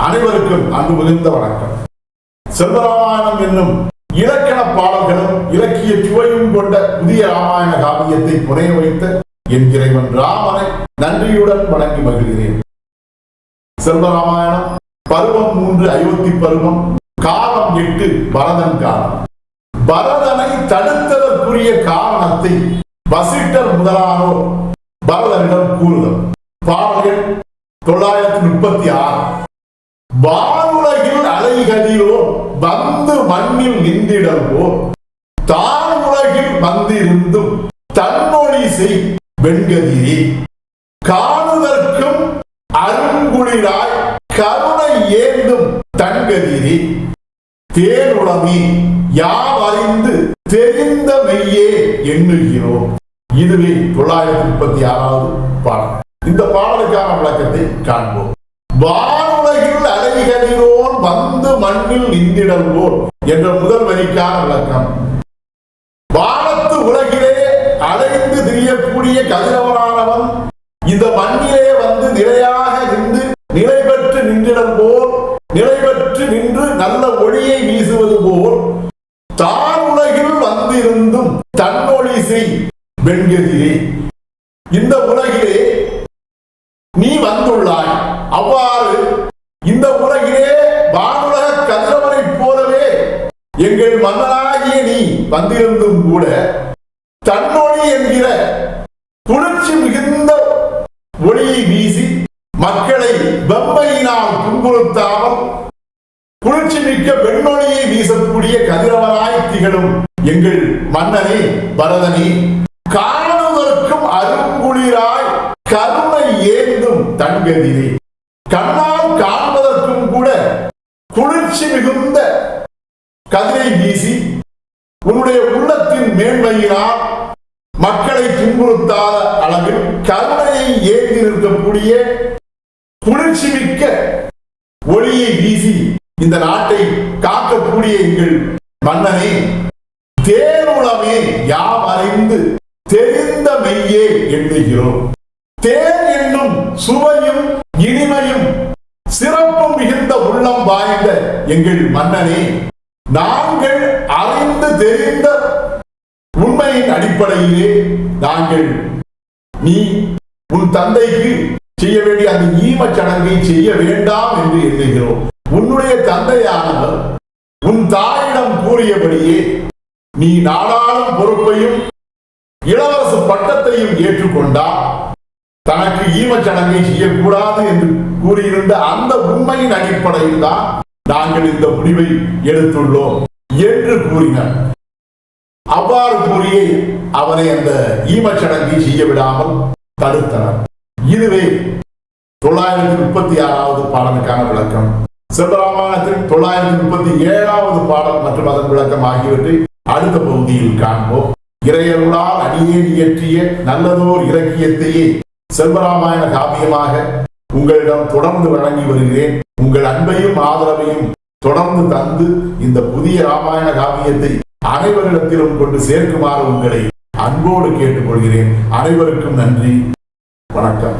அனைவருக்கும் அன்பு மிகுந்த வணக்கம். செல்வராமாயணம் என்னும் இலக்கண பாடல்களும் இலக்கிய சுவையும் கொண்ட புதிய ராமாயண காவியத்தை புனைய வைத்த என் இறைவன் ராமனை நன்றியுடன் வணங்கி மகிழ்கிறேன். செல்வராமாயணம் பருவம் 3 அயோத்தி பருவம், காலம் 8 பரதன் காலம். பரதனை தடுத்ததற்குரிய காரணத்தை வசிட்டர் முதலானோர் பரதனிடம் கூறுதல். பாடல்கள் 936. வானுலகில் அலைகளிலோ வந்து மண்ணில் நின்றிடவோ தான் உலகில் வந்திருந்தும் தன்னொழி செய் வெண்கதிரி காணுதற்கும் அருங்குளிராய் கருணை ஏந்தும் தன்கதிரி தேனுளமி யாவறிந்து தெரிந்த மெய்யே எண்ணுகிறோம். இதுவே 936வது பாடல். இந்த பாடலுக்கான விளக்கத்தை காண்போம். வானுலகில் அலைகளிலோன் வந்து மண்ணில் நின்றிடவோர் என்ற முதல் வரிக்கான விளக்கம். வானத்து உலகிலே அலைந்து திரியக்கூடிய கதிரவனானவன் இந்த மண்ணிலே வந்து நிலையாக நின்று நிலை பெற்று நின்றிடவோர், நிலை பெற்று நின்று நல்ல ஒளியை வீசுவது போல் தான் உலகில் வந்திருந்தும் தன்னொழி செய் வெண்கதிரே, இந்த உலகிலே நீ வந்துள்ளாய். அவ்வாறு இந்த உலகிலே வானுலக கதிரவனைப் போலவே எங்கள் மன்னனாகிய நீ வந்திருந்தும் கூட தன்னொழி என்கிற குளிர்ச்சி மிகுந்த ஒளியை வீசி மக்களை வெம்மையினால் துன்புறுத்தாமல் குளிர்ச்சி மிக்க வெண்ணொழியை வீசக்கூடிய கதிரவனாய் திகழும் எங்கள் மன்னனே பரதனே, காணுவதற்கும் அருங்குளிராய் கருணை ஏந்தும் தன்கதிரே, கண்ணால் காண்பதற்கும் கூட குளிர்ச்சி மிகுந்த கதிரை வீசி உன்னுடைய உள்ளத்தின் மேன்மையினால் மக்களை துன்புறுத்தாத அளவில் கருணையை ஏந்தி நிற்கக்கூடிய குளிர்ச்சி மிக்க ஒளியை வீசி இந்த நாட்டை காக்கக்கூடிய எங்கள் மன்னனே, தேனுளமே யாம் அறிந்து தெரிந்த மெய்யே எண்ணுகிறோம். தேன் என்னும் சுவையும் இனிமையும் சிறப்பும் மிகுந்த உள்ளம் வாய்ந்த எங்கள் மன்னனே, நாங்கள் அறிந்து தெரிந்த உண்மையின் அடிப்படையிலே நாங்கள் நீ உன் தந்தைக்கு செய்ய வேண்டிய அந்த ஈமச் சடங்கை செய்ய வேண்டாம் என்று எண்ணுகிறோம். உன்னுடைய தந்தையானவர் உன் தாயிடம் கூறியபடியே நீ நாடாளும் பொறுப்பையும் இளவரசு பட்டத்தையும் ஏற்றுக்கொண்டால் தனக்கு ஈமச் சடங்கை செய்யக்கூடாது என்று கூறியிருந்த அந்த உண்மையின் அடிப்படையில் தான் நாங்கள் இந்த முடிவை எடுத்துள்ளோம் என்று கூறினார். அவ்வாறு கூறியே அவனை அந்த ஈமச் சடங்கை செய்ய விடாமல் தடுத்தனர். இதுவே 936வது பாடலுக்கான விளக்கம். செல்வராமாயணத்தில் 937வது பாடல் மற்றும் அதன் விளக்கம் ஆகியவற்றை அடுத்த பகுதியில் காண்போம். இறையருளால் அடியேன் இயற்றிய நல்லதோர் இலக்கியத்தையே செல்வராமாயண காவியமாக உங்களிடம் தொடர்ந்து வழங்கி வருகிறேன். உங்கள் அன்பையும் ஆதரவையும் தொடர்ந்து தந்து இந்த புதிய ராமாயண காவியத்தை அனைவரிடத்திலும் கொண்டு சேர்க்குமாறு உங்களை அன்போடு கேட்டுக்கொள்கிறேன். அனைவருக்கும் நன்றி, வணக்கம்.